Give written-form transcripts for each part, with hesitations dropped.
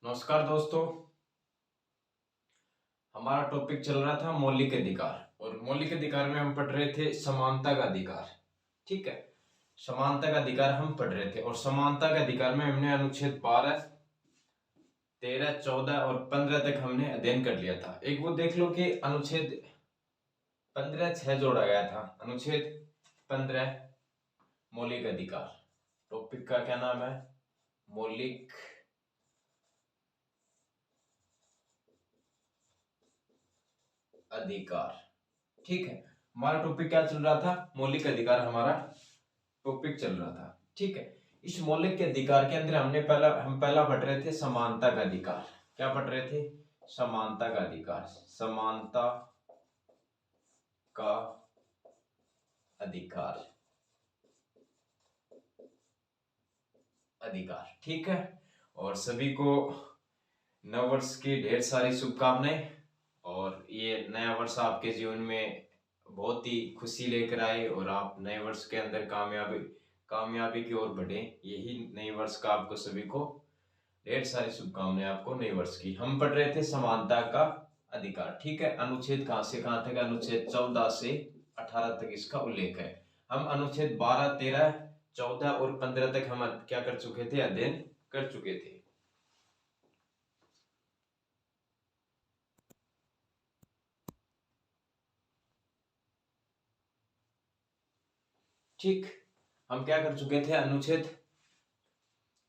नमस्कार दोस्तों। हमारा टॉपिक चल रहा था मौलिक अधिकार और मौलिक अधिकार में हम पढ़ रहे थे समानता का अधिकार। ठीक है, समानता का अधिकार हम पढ़ रहे थे और समानता का अधिकार में हमने अनुच्छेद 12, 13, 14 और 15 तक हमने अध्ययन कर लिया था। एक वो देख लो कि अनुच्छेद 15 6 जोड़ा गया था। अनुच्छेद 15 मौलिक अधिकार। टॉपिक का क्या नाम है? मौलिक अधिकार। ठीक है, हमारा टॉपिक क्या चल रहा था? मौलिक अधिकार हमारा टॉपिक चल रहा था। ठीक है, इस मौलिक के अधिकार के अंदर हम पहला पढ़ रहे थे समानता का अधिकार। क्या पढ़ रहे थे? समानता का अधिकार। समानता का अधिकार। ठीक है, और सभी को नववर्ष की ढेर सारी शुभकामनाएं। और ये नया वर्ष आपके जीवन में बहुत ही खुशी लेकर आए और आप नए वर्ष के अंदर कामयाबी की ओर बढ़े। यही नए वर्ष का आपको सभी को ढेर सारी शुभकामनाएं। आपको नए वर्ष की। हम पढ़ रहे थे समानता का अधिकार। ठीक है, अनुच्छेद कहां से कहां तक? अनुच्छेद 14 से 18 तक इसका उल्लेख है। हम अनुच्छेद 12, 13, 14 और 15 तक हम क्या कर चुके थे? अध्ययन कर चुके थे। ठीक, हम क्या कर चुके थे? अनुच्छेद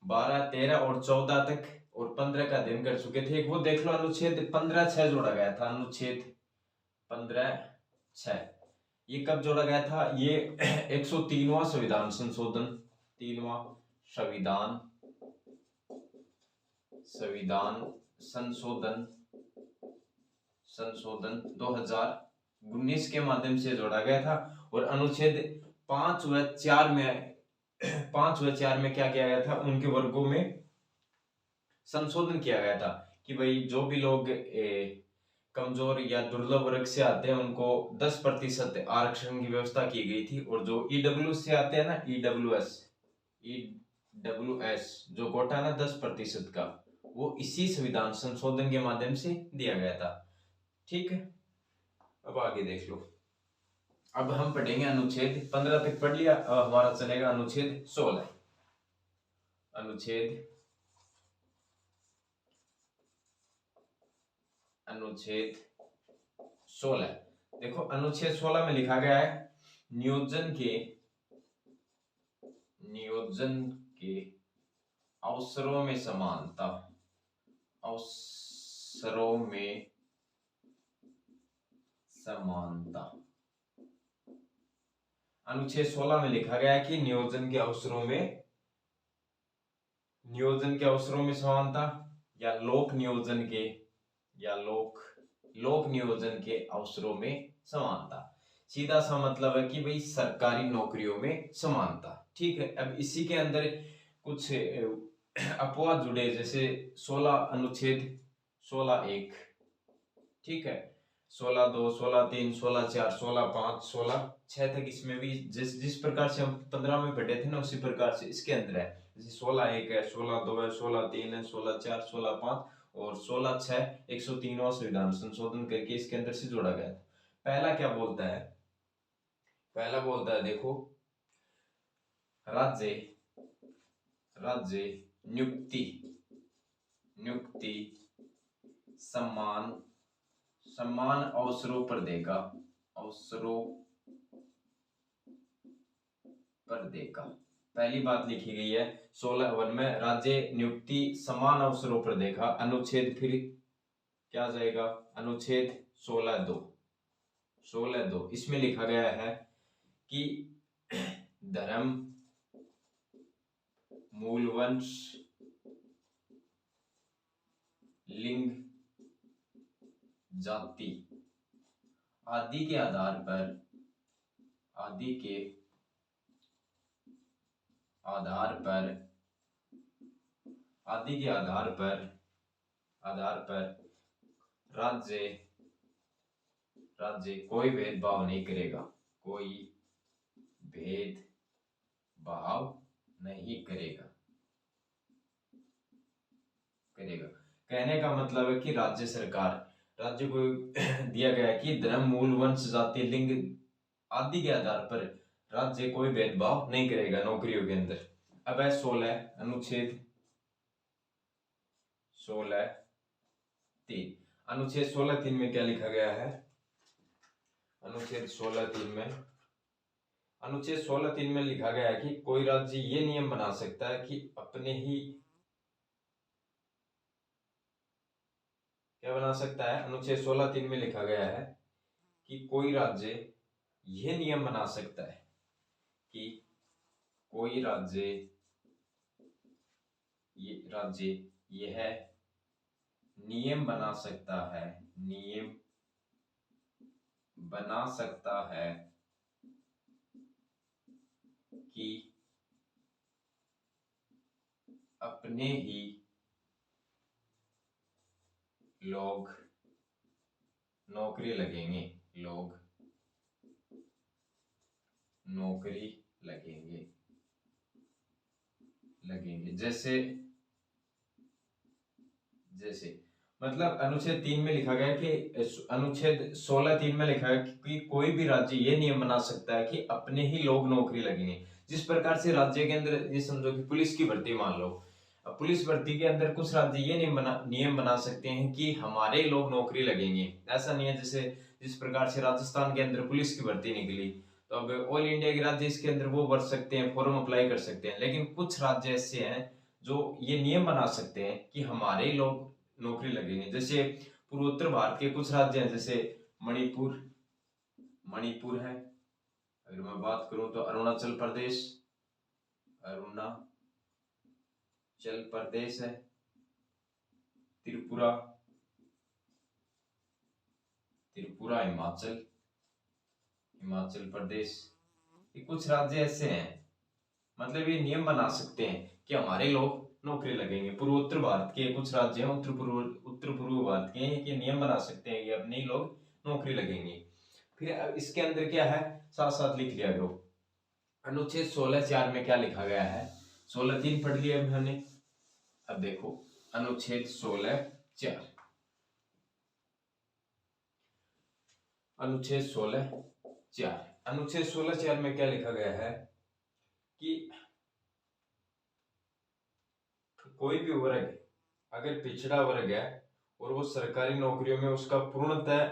12, 13 और 14 तक और 15 का अध्ययन कर चुके थे। एक वो देख लो, अनुच्छेद 15 6 जोड़ा गया था। अनुच्छेद 15 6 ये कब जोड़ा गया था? ये 103वां संविधान संशोधन, 3वां संविधान संशोधन संशोधन 2019 के माध्यम से जोड़ा गया था। और अनुच्छेद 5 व 4 में 5 व 4 में क्या किया गया था? उनके वर्गों में संशोधन किया गया था कि भाई जो भी लोग कमजोर या दुर्लभ वर्ग से आते हैं उनको 10% आरक्षण की व्यवस्था की गई थी। और जो ईडब्ल्यू से आते हैं ना, ईडब्ल्यूएस जो कोटा है ना 10% का, वो इसी संविधान संशोधन के माध्यम से दिया गया था। ठीक है, अब आगे देख लो। अब हम पढ़ेंगे अनुच्छेद 15 तक पढ़ लिया। अब हमारा चलेगा अनुच्छेद 16। अनुच्छेद 16 देखो, अनुच्छेद 16 में लिखा गया है नियोजन के अवसरों में समानता। अवसरों में समानता। अनुच्छेद 16 में लिखा गया है कि नियोजन के अवसरों में समानता या लोक नियोजन के अवसरों में समानता। सीधा सा मतलब है कि भाई सरकारी नौकरियों में समानता। ठीक है, अब इसी के अंदर कुछ अपवाद जुड़े, जैसे 16 अनुच्छेद 16(1), ठीक है, 16(2), 16(3), 16(4), 16(5), 16(6) तक इसमें भी जिस प्रकार से हम 15 में पढ़े थे ना, उसी प्रकार से इसके अंदर है। जैसे 16(1) है, 16(2) है, 16(3) है, 16(4), 16(5) और 16(6) 103वां संविधान संशोधन करके इसके अंदर से जोड़ा गया था। पहला क्या बोलता है? पहला बोलता है, देखो, राज्य नियुक्ति समान अवसरों पर देगा। पहली बात लिखी गई है 16(1) में, राज्य नियुक्ति समान अवसरों पर देगा। अनुच्छेद फिर क्या आ जाएगा? अनुच्छेद 16(2) इसमें लिखा गया है कि धर्म, मूलवंश, लिंग, जाति आदि के आधार पर राज्य कोई भेदभाव नहीं करेगा। कहने का मतलब है कि राज्य सरकार, राज्य को दिया गया है कि धर्म, मूल, वंश, जाति, लिंग आदि के आधार पर राज्य कोई भेदभाव नहीं करेगा नौकरियों के अंदर। अब है 16 अनुच्छेद 16(3). अनुच्छेद 16(3) में क्या लिखा गया है? अनुच्छेद 16(3) में लिखा गया है कि कोई राज्य ये नियम बना सकता है कि अपने ही, क्या बना सकता है? अनुच्छेद 16(3) में लिखा गया है कि कोई राज्य यह नियम बना सकता है कि कोई राज्य यह नियम बना सकता है, नियम बना सकता है कि अपने ही लोग नौकरी लगेंगे, लोग नौकरी लगेंगे। जैसे मतलब अनुच्छेद 3 में लिखा गया है कि अनुच्छेद 16(3) में लिखा है कि कोई भी राज्य ये नियम बना सकता है कि अपने ही लोग नौकरी लगेंगे। जिस प्रकार से राज्य के अंदर ये समझो कि पुलिस की भर्ती मान लो, अब पुलिस भर्ती के अंदर कुछ राज्य ये नियम बना सकते हैं कि हमारे लोग नौकरी लगेंगे। ऐसा नहीं है जैसे जिस प्रकार से राजस्थान के अंदर पुलिस की भर्ती निकली, तो अब ऑल इंडिया के राज्य इसके अंदर वो भर सकते हैं, फॉर्म अप्लाई कर सकते हैं। लेकिन कुछ राज्य ऐसे हैं जो ये नियम बना सकते हैं कि हमारे लोग नौकरी लगेंगे। जैसे पूर्वोत्तर भारत के कुछ राज्य हैं, जैसे मणिपुर है। अगर मैं बात करूं तो अरुणाचल प्रदेश है, त्रिपुरा, हिमाचल प्रदेश। ये कुछ राज्य ऐसे हैं, मतलब ये नियम बना सकते हैं कि हमारे लोग नौकरी लगेंगे। पूर्वोत्तर भारत के कुछ राज्य हैं, उत्तर पूर्व भारत के हैं, ये नियम बना सकते हैं कि अपने लोग नौकरी लगेंगे। फिर इसके अंदर क्या है, साथ साथ लिख लिया करो। अनुच्छेद 16(4) में क्या लिखा गया है? 16(3) पढ़ लिया हमने। अब देखो अनुच्छेद 16(4), अनुच्छेद 16(4) में क्या लिखा गया है कि कोई भी वर्ग अगर पिछड़ा वर्ग है और वो सरकारी नौकरियों में उसका पूर्णतः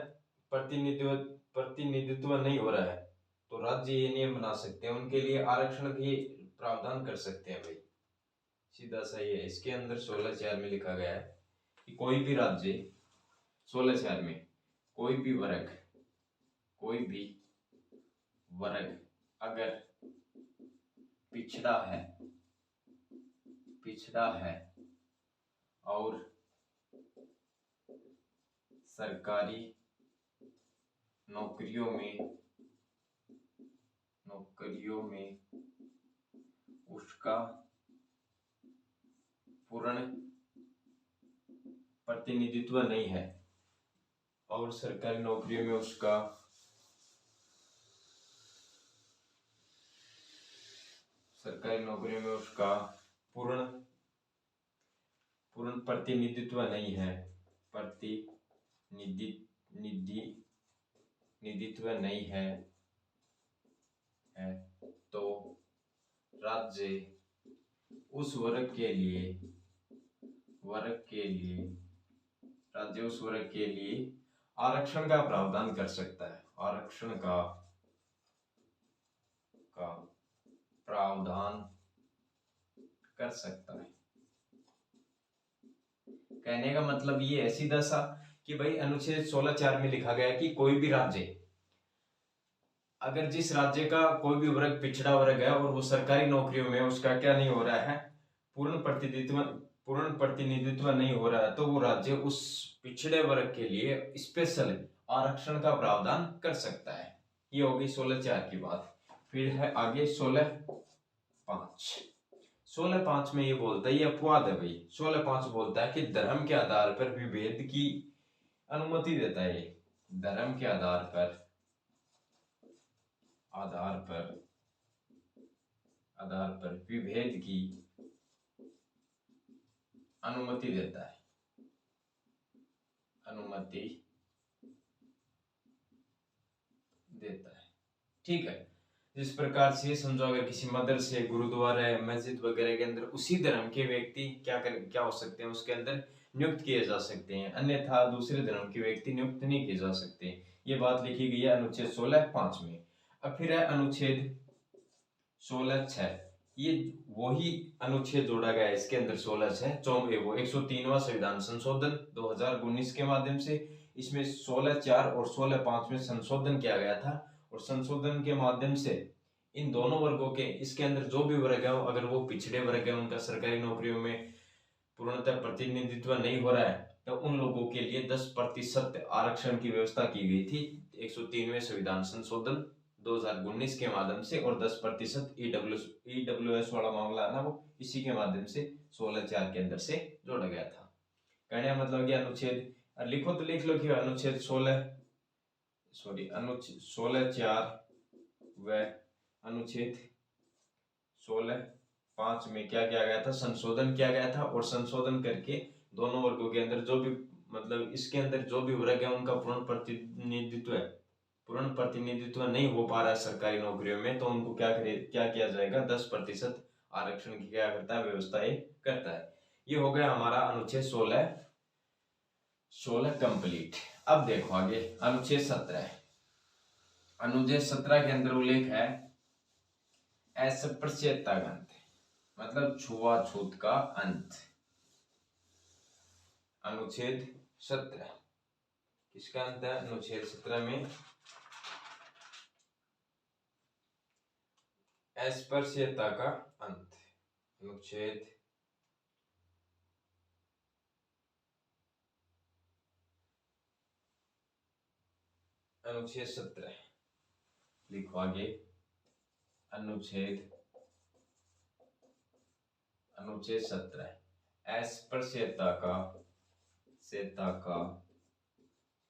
प्रतिनिधित्व नहीं हो रहा है, तो राज्य ये नियम बना सकते हैं, उनके लिए आरक्षण की प्रावधान कर सकते हैं। भाई सीधा सही है। इसके अंदर 16(4) में लिखा गया है कि कोई भी राज्य, 16(4) में कोई भी वर्ग अगर पिछड़ा है और सरकारी नौकरियों में उसका पूर्ण प्रतिनिधित्व नहीं है, और सरकारी नौकरियों में उसका पूर्ण प्रतिनिधित्व नहीं है, निधित्व नहीं है, तो राज्य उस वर्ग के लिए आरक्षण का प्रावधान कर सकता है, आरक्षण का प्रावधान कर सकता है। कहने का मतलब ये है सीधा सा कि भाई अनुच्छेद 16(4) में लिखा गया है कि कोई भी राज्य, अगर जिस राज्य का कोई भी वर्ग पिछड़ा वर्ग है और वो सरकारी नौकरियों में उसका क्या नहीं हो रहा है, पूर्ण प्रतिनिधित्व नहीं हो रहा है, तो वो राज्य उस पिछड़े वर्ग के लिए स्पेशल आरक्षण का प्रावधान कर सकता है। ये होगी 16(4) की बात। फिर है आगे 16(5) में ये बोलता है, ये अपवाद है भाई। 16(5) बोलता है कि धर्म के आधार पर विभेद की अनुमति देता है। धर्म के आधार पर विभेद की अनुमति देता है। अनुमति देता है। ठीक है, जिस प्रकार से समझो अगर किसी मदरसे, गुरुद्वारा, मस्जिद वगैरह के अंदर उसी धर्म के व्यक्ति क्या हो सकते हैं, उसके अंदर नियुक्त किए जा सकते हैं, अन्यथा दूसरे धर्म के व्यक्ति नियुक्त नहीं किए जा सकते। ये बात लिखी गई है अनुच्छेद 16(5) में। अब फिर है अनुच्छेद 16(6). ये वही अनुच्छेद जोड़ा गया है इसके अंदर 16(6) वो 103वां संविधान संशोधन 2019 के माध्यम से। इसमें 16(4) और 16(5) में संशोधन किया गया था, और संशोधन के माध्यम से इन दोनों वर्गों के, इसके अंदर जो भी वर्ग है अगर वो पिछड़े वर्ग है, उनका सरकारी नौकरियों में पूर्णतः प्रतिनिधित्व नहीं हो रहा है, तो उन लोगों के लिए 10% आरक्षण की व्यवस्था की गई थी 103वें संविधान संशोधन 2019 के माध्यम से। और 10% ईडब्ल्यूएस वाला मामला है ना, वो इसी के माध्यम से 16(4) के अंदर से जोड़ा गया था। कहने का मतलब कि अनुच्छेद लिखो तो लिख लो कि अनुच्छेद 16(4) व अनुच्छेद 16(5) में क्या किया गया था, संशोधन किया गया था। और संशोधन करके दोनों वर्गों के अंदर जो भी, मतलब इसके अंदर जो भी वर्ग है उनका पूर्ण प्रतिनिधित्व नहीं हो पा रहा है सरकारी नौकरियों में, तो उनको क्या किया जाएगा, 10% आरक्षण की क्या करता है, व्यवस्था करता है। ये हो गया हमारा अनुच्छेद 16 कंप्लीट। अब देखो आगे अनुच्छेद 17। अनुच्छेद 17 के अंदर उल्लेख है अस्पृश्यता का अंत, मतलब छुआछूत का अंत। अनुच्छेद 17 किसका अंत है, अनुच्छेद 17 में अस्पृश्यता का अंत। अनुच्छेद 17 लिखो आगे। अनुच्छेद 17 अस्पृश्यता का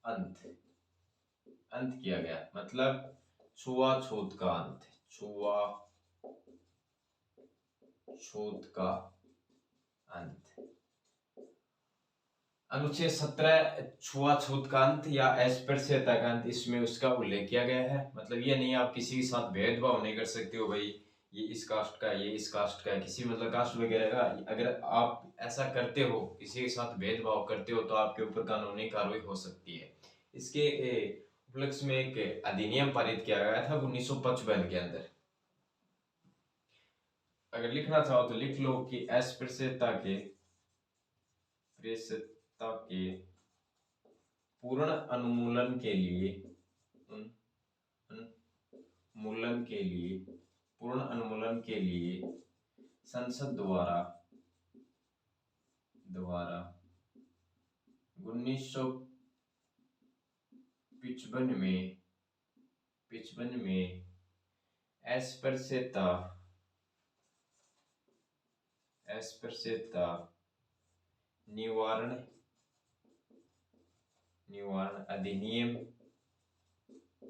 अंत किया गया, मतलब छुआछूत का अंत, छुआछूत का अंत। अनुच्छेद 17 छुआछूत का अंत या अस्पृश्यता का अंत, इसमें उसका उल्लेख किया गया है। मतलब ये नहीं आप किसी के साथ भेदभाव नहीं कर सकते हो, भाई ये इस कास्ट का है, ये इस कास्ट का है, किसी मतलब कास्ट वगैरह का अगर आप ऐसा करते हो, किसी के साथ भेदभाव करते हो, तो आपके ऊपर कानूनी कार्रवाई हो सकती है। इसके उपलक्ष्य में एक अधिनियम पारित किया गया था 1955 के अंदर। अगर लिखना चाहो तो लिख लो कि अस्पृश्यता के पूर्ण उन्मूलन के लिए पूर्ण उन्मूलन के लिए संसद द्वारा 1955 में अस्पृश्यता निवारण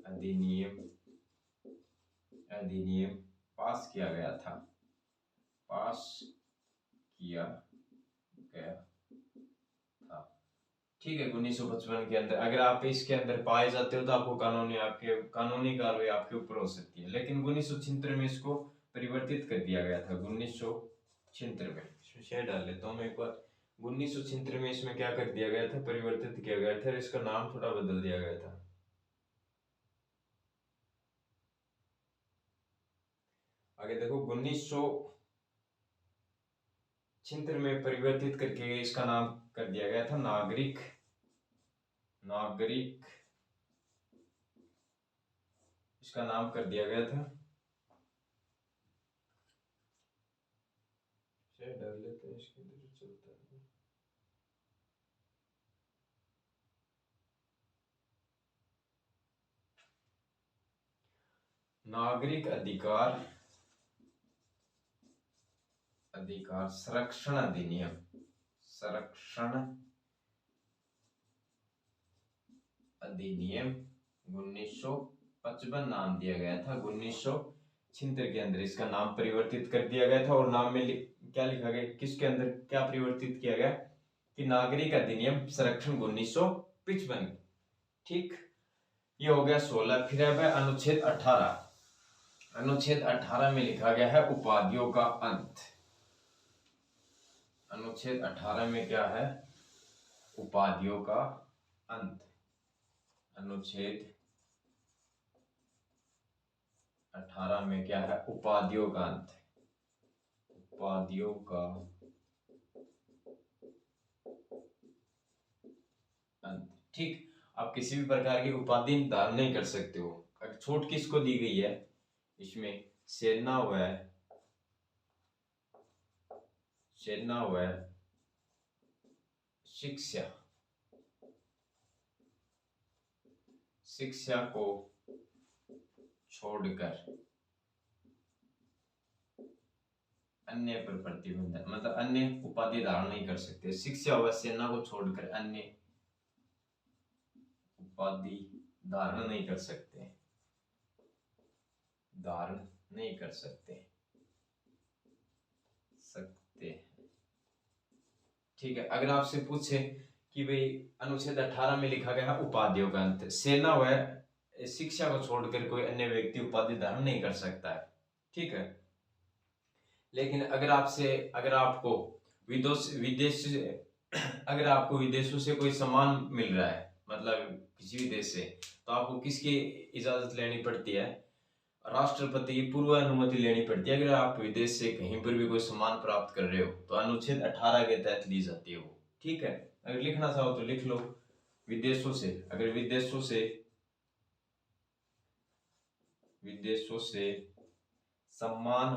अधिनियम पास किया गया था। ठीक है, 1955 के अंदर अगर आप इसके अंदर पाए जाते हो तो आपको कानूनी कार्रवाई आपके ऊपर हो सकती है। लेकिन 1976 में इसको परिवर्तित कर दिया गया था। 1976 में शेयर डाल लेता हूँ मैं एक बार। 1976 में इसमें क्या कर दिया गया था, परिवर्तित किया गया था, इसका नाम थोड़ा बदल दिया गया था। आगे देखो 1976 में परिवर्तित करके इसका नाम कर दिया गया था नागरिक इसका नाम कर दिया गया था, डाल लेते हैं इसके अंदर चलता है। नागरिक अधिकार संरक्षण अधिनियम 1955 नाम दिया गया था। 1976 के अंदर इसका नाम परिवर्तित कर दिया गया था। और नाम में क्या लिखा गया, किसके अंदर क्या परिवर्तित किया गया कि नागरिक अधिनियम संरक्षण 1955। 55। ठीक, ये हो गया 16। फिर अब है अनुच्छेद 18। अनुच्छेद 18 में लिखा गया है उपाधियों का अंत। अनुच्छेद 18 में क्या है? उपाधियों का अंत। अनुच्छेद 18 में क्या है? उपाधियों का अंत। उपाधियों का अंत। ठीक, आप किसी भी प्रकार की उपाधि धारण नहीं कर सकते हो। अगर छूट किसको दी गई है इसमें? सेना व शिक्षा, शिक्षा को छोड़कर अन्य पर प्रतिबंध, मतलब अन्य उपाधि धारण नहीं कर सकते। शिक्षा व सेना को छोड़कर अन्य उपाधि धारण नहीं कर सकते, धारण नहीं कर सकते। ठीक है, अगर आपसे पूछे कि भाई अनुच्छेद 18 में लिखा गया है उपाधियों का अंत, सेना व शिक्षा को छोड़कर कोई अन्य व्यक्ति उपाधि धारण नहीं कर सकता है। ठीक है, लेकिन अगर आपको अगर आपको विदेशों से कोई सामान मिल रहा है, मतलब किसी भी देश से, तो आपको किसकी इजाजत लेनी पड़ती है? राष्ट्रपति की पूर्व अनुमति लेनी पड़ती है। अगर आप विदेश से कहीं पर भी कोई सामान प्राप्त कर रहे हो तो अनुच्छेद 18 के तहत ली जाती है वो। ठीक है, अगर लिखना चाहो तो लिख लो। विदेशों से, अगर विदेशों से सम्मान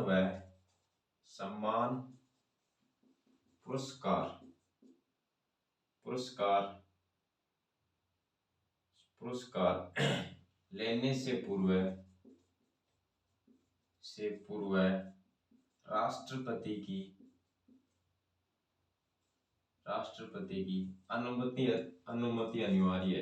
पुरस्कार लेने से पूर्व राष्ट्रपति की अनुमति अनिवार्य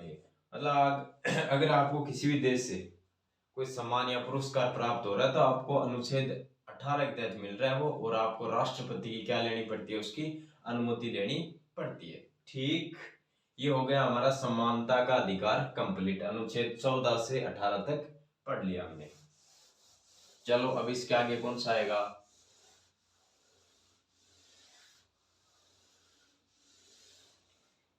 है। मतलब अगर आपको किसी भी देश से कोई सम्मान या पुरस्कार प्राप्त हो रहा है तो आपको अनुच्छेद 18 के तहत मिल रहा है वो, और आपको राष्ट्रपति की क्या लेनी पड़ती है? उसकी अनुमति लेनी पड़ती है। ठीक, ये हो गया हमारा समानता का अधिकार कंप्लीट। अनुच्छेद 14 से 18 तक पढ़ लिया हमने। चलो अब इसके आगे कौन सा आएगा?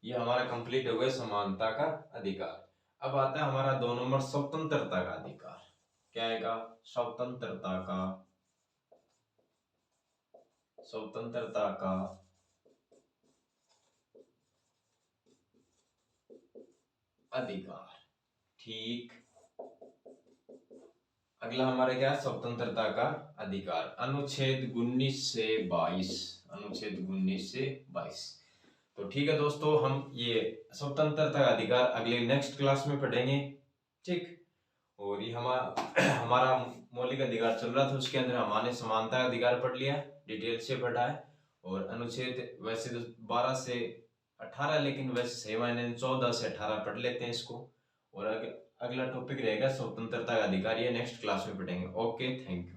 ये हमारा कंप्लीट हो गया समानता का अधिकार। अब आता है हमारा 2 नंबर स्वतंत्रता का अधिकार। क्या आएगा? स्वतंत्रता का अधिकार। ठीक, अगला हमारा क्या है? स्वतंत्रता का अधिकार। अनुच्छेद 19 से 22। तो ठीक है दोस्तों, हम ये स्वतंत्रता का अधिकार अगले नेक्स्ट क्लास में पढ़ेंगे। ठीक, और ये हमारा मौलिक अधिकार चल रहा था, उसके अंदर हमने समानता का अधिकार पढ़ लिया, डिटेल से पढ़ा है। और अनुच्छेद वैसे तो 12 से 18, लेकिन वैसे सही मायने 14 से 18 पढ़ लेते हैं इसको। और अगला टॉपिक रहेगा स्वतंत्रता का अधिकार, ये नेक्स्ट क्लास में पढ़ेंगे। Okay, thank you.